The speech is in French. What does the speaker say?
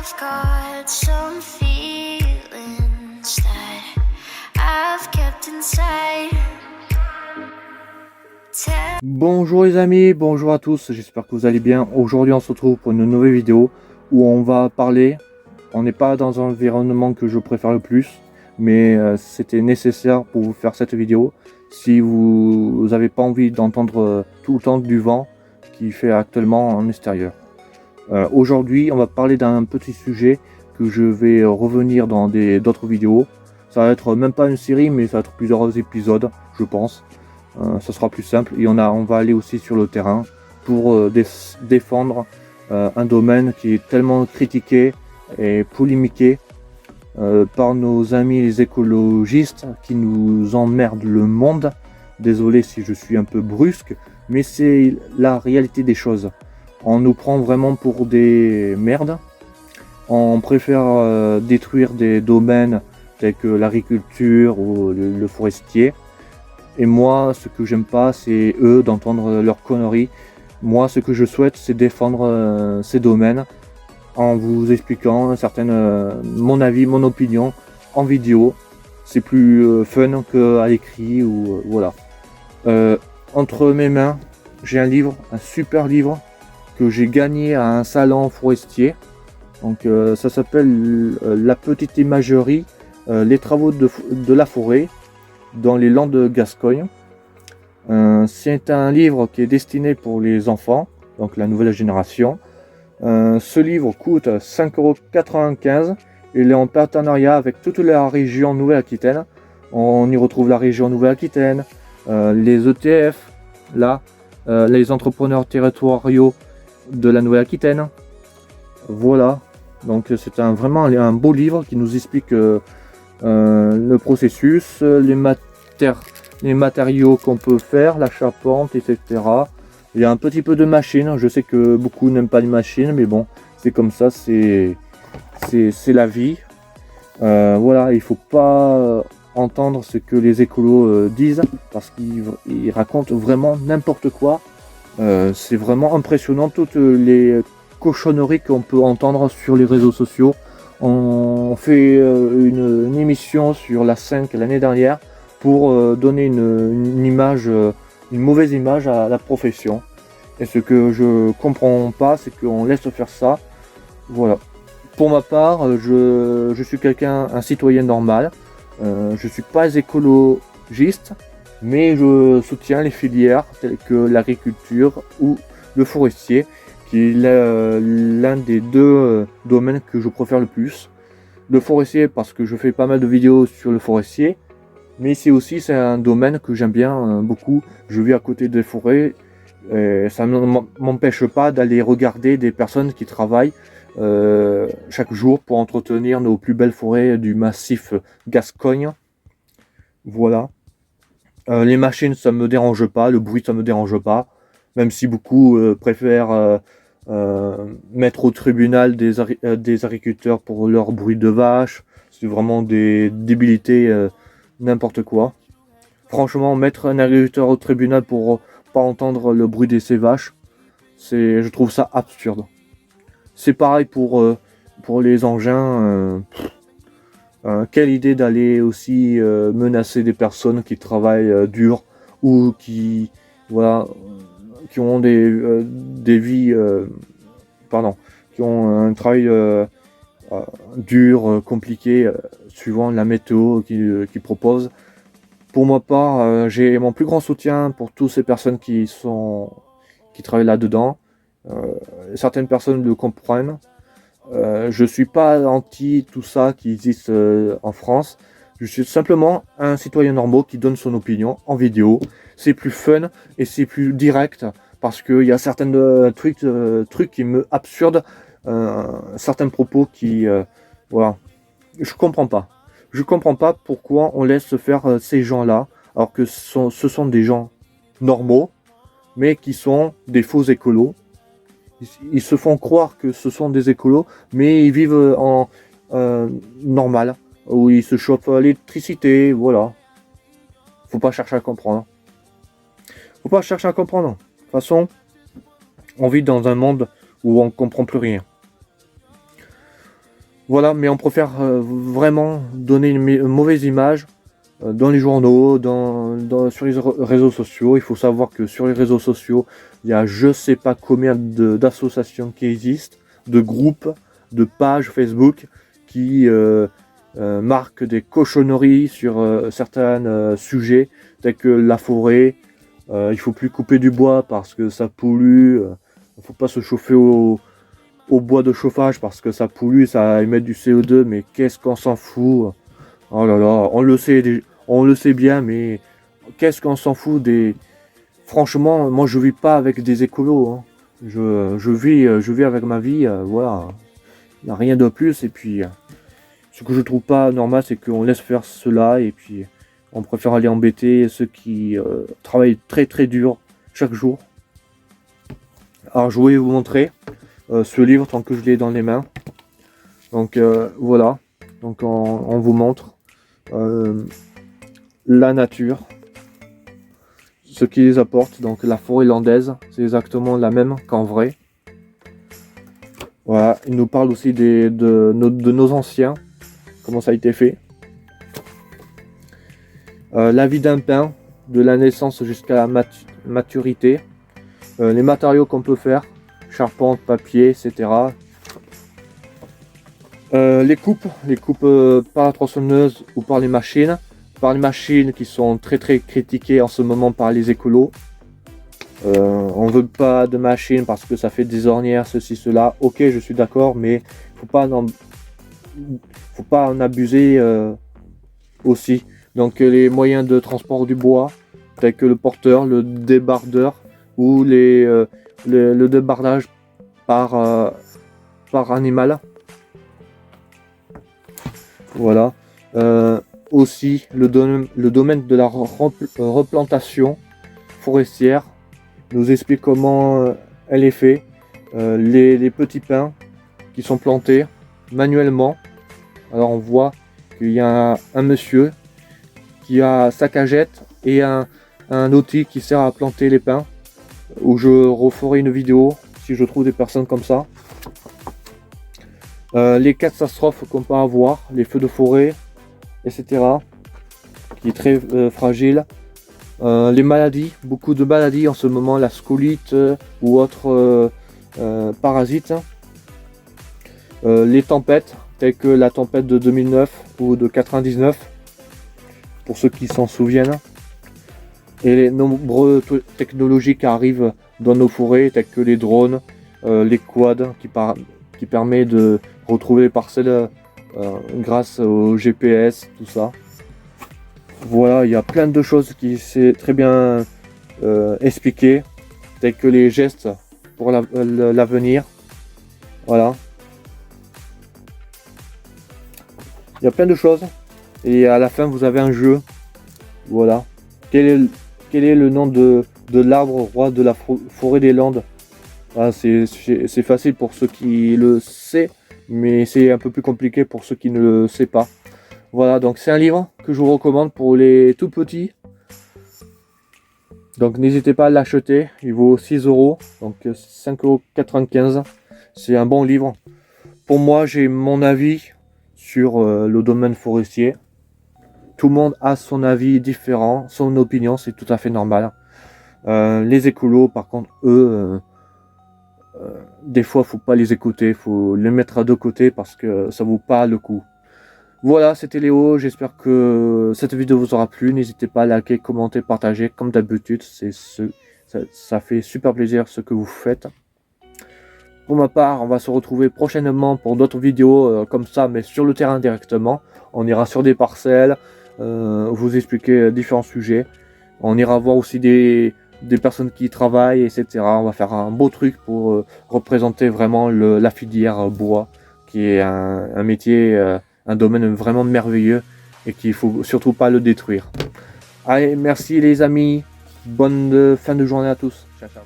I've got some feelings that I've kept inside. Bonjour les amis, bonjour à tous, j'espère que vous allez bien. Aujourd'hui on se retrouve pour une nouvelle vidéo où on va parler, on n'est pas dans un environnement que je préfère le plus, mais c'était nécessaire pour vous faire cette vidéo si vous n'avez pas envie d'entendre tout le temps du vent qui fait actuellement en extérieur. Aujourd'hui on va parler d'un petit sujet que je vais revenir dans d'autres vidéos. Ça va être même pas une série, mais ça va être plusieurs épisodes je pense. Ça sera plus simple et on va aller aussi sur le terrain pour défendre un domaine qui est tellement critiqué et polémiqué par nos amis les écologistes qui nous emmerdent le monde. Désolé si je suis un peu brusque, mais c'est la réalité des choses. On nous prend vraiment pour des merdes. On préfère détruire des domaines tels que l'agriculture ou le forestier. Et moi, ce que j'aime pas, c'est eux d'entendre leurs conneries. Moi, ce que je souhaite, c'est défendre ces domaines en vous expliquant mon avis, mon opinion en vidéo. C'est plus fun qu'à l'écrit ou voilà. Entre mes mains, j'ai un livre, un super livre que j'ai gagné à un salon forestier. Donc, ça s'appelle La Petite Imagerie, les travaux de la forêt dans les Landes de Gascogne. C'est un livre qui est destiné pour les enfants, donc la nouvelle génération. Ce livre coûte 5,95 €. Il est en partenariat avec toute la région Nouvelle-Aquitaine. On y retrouve la région Nouvelle-Aquitaine, les ETF, là, les entrepreneurs territoriaux de la Nouvelle-Aquitaine. Voilà, donc c'est vraiment un beau livre qui nous explique le processus, les matériaux qu'on peut faire, la charpente, etc. Il y a un petit peu de machine. Je sais que beaucoup n'aiment pas les machines, mais bon, c'est comme ça, c'est la vie. Voilà, il faut pas entendre ce que les écolos disent parce qu'ils racontent vraiment n'importe quoi. C'est vraiment impressionnant toutes les cochonneries qu'on peut entendre sur les réseaux sociaux. On fait une émission sur la 5 l'année dernière pour donner une image, une mauvaise image à la profession. Et ce que je comprends pas, c'est qu'on laisse faire ça. Voilà. Pour ma part, je suis un citoyen normal. Je suis pas écologiste, mais je soutiens les filières telles que l'agriculture ou le forestier, qui est l'un des deux domaines que je préfère le plus. Le forestier parce que je fais pas mal de vidéos sur le forestier, mais c'est un domaine que j'aime bien beaucoup. Je vis à côté des forêts et ça ne m'empêche pas d'aller regarder des personnes qui travaillent chaque jour pour entretenir nos plus belles forêts du massif Gascogne. Voilà. Les machines ça me dérange pas, le bruit ça me dérange pas, même si beaucoup préfèrent mettre au tribunal des agriculteurs pour leur bruit de vache. C'est vraiment des débilités, n'importe quoi. Franchement, mettre un agriculteur au tribunal pour pas entendre le bruit de ses vaches, je trouve ça absurde. C'est pareil pour les engins. Quelle idée d'aller aussi menacer des personnes qui travaillent dur ou qui ont des vies, qui ont un travail dur, compliqué, suivant la météo qu'ils proposent. Pour ma part, j'ai mon plus grand soutien pour toutes ces personnes qui travaillent là-dedans. Certaines personnes le comprennent. Je suis pas anti tout ça qui existe en France. Je suis simplement un citoyen normal qui donne son opinion en vidéo. C'est plus fun et c'est plus direct parce qu'il y a certains trucs qui me absurdent, certains propos qui voilà. Je comprends pas. Je comprends pas pourquoi on laisse faire ces gens-là alors que ce sont des gens normaux mais qui sont des faux écolos. Ils se font croire que ce sont des écolos, mais ils vivent en normal, où ils se chauffent à l'électricité, voilà. Faut pas chercher à comprendre. Faut pas chercher à comprendre. De toute façon, on vit dans un monde où on comprend plus rien. Voilà, mais on préfère vraiment donner une mauvaise image dans les journaux, sur les réseaux sociaux. Il faut savoir que sur les réseaux sociaux, il y a je sais pas combien d'associations qui existent, de groupes, de pages Facebook qui marquent des cochonneries sur certains sujets, tels que la forêt. Il faut plus couper du bois parce que ça pollue. Il faut pas se chauffer au bois de chauffage parce que ça pollue, ça émet du CO2. Mais qu'est-ce qu'on s'en fout? Oh là là, on le sait bien, mais qu'est-ce qu'on s'en fout des... Franchement, moi je vis pas avec des écolos, hein. Je vis avec ma vie, voilà. Il n'y a rien de plus. Et puis, ce que je trouve pas normal, c'est qu'on laisse faire cela et puis on préfère aller embêter ceux qui travaillent très très dur chaque jour. Alors je voulais vous montrer ce livre tant que je l'ai dans les mains. Donc voilà, donc on vous montre la nature, ce qui les apporte. Donc la forêt landaise, c'est exactement la même qu'en vrai. Voilà, il nous parle aussi de nos anciens, comment ça a été fait. La vie d'un pin, de la naissance jusqu'à la maturité. Les matériaux qu'on peut faire, charpente, papier, etc. Les coupes par la tronçonneuse ou par les machines. Par les machines qui sont très très critiquées en ce moment par les écolos. On veut pas de machine parce que ça fait des ornières, ceci, cela. Ok, je suis d'accord, mais faut pas en abuser aussi. Donc les moyens de transport du bois, tels que le porteur, le débardeur ou le débardage par animal. Voilà. Aussi le domaine de la replantation forestière nous explique comment elle est faite. Les petits pins qui sont plantés manuellement. Alors on voit qu'il y a un monsieur qui a sa cagette et un outil qui sert à planter les pins, où je referai une vidéo si je trouve des personnes comme ça. Les catastrophes qu'on peut avoir, les feux de forêt, etc., qui est très fragile. Les maladies, beaucoup de maladies en ce moment, la scolite ou autres parasites. Les tempêtes, telles que la tempête de 2009 ou de 99, pour ceux qui s'en souviennent. Et les nombreuses technologies qui arrivent dans nos forêts, telles que les drones, les quads, qui permet de retrouver les parcelles grâce au GPS, tout ça. Voilà, il y a plein de choses qui c'est très bien expliqué, tels que les gestes pour l'avenir. Voilà. Il y a plein de choses. Et à la fin, vous avez un jeu. Voilà. Quel est le nom de l'arbre roi de la forêt des Landes? Ah, c'est facile pour ceux qui le savent, mais c'est un peu plus compliqué pour ceux qui ne le savent pas. Voilà, donc c'est un livre que je vous recommande pour les tout petits. Donc n'hésitez pas à l'acheter, il vaut 6 €, donc 5,95 €. C'est un bon livre. Pour moi, j'ai mon avis sur le domaine forestier. Tout le monde a son avis différent, son opinion, c'est tout à fait normal. Les écolos, par contre, eux, des fois, faut pas les écouter, faut les mettre de côté parce que ça vaut pas le coup. Voilà, c'était Léo, j'espère que cette vidéo vous aura plu. N'hésitez pas à liker, commenter, partager, comme d'habitude, ça fait super plaisir ce que vous faites. Pour ma part, on va se retrouver prochainement pour d'autres vidéos comme ça, mais sur le terrain directement. On ira sur des parcelles, vous expliquer différents sujets. On ira voir aussi des personnes qui travaillent, etc. On va faire un beau truc pour représenter vraiment la filière bois, qui est un métier, un domaine vraiment merveilleux et qu'il ne faut surtout pas le détruire. Allez, merci les amis, bonne fin de journée à tous. Ciao, ciao.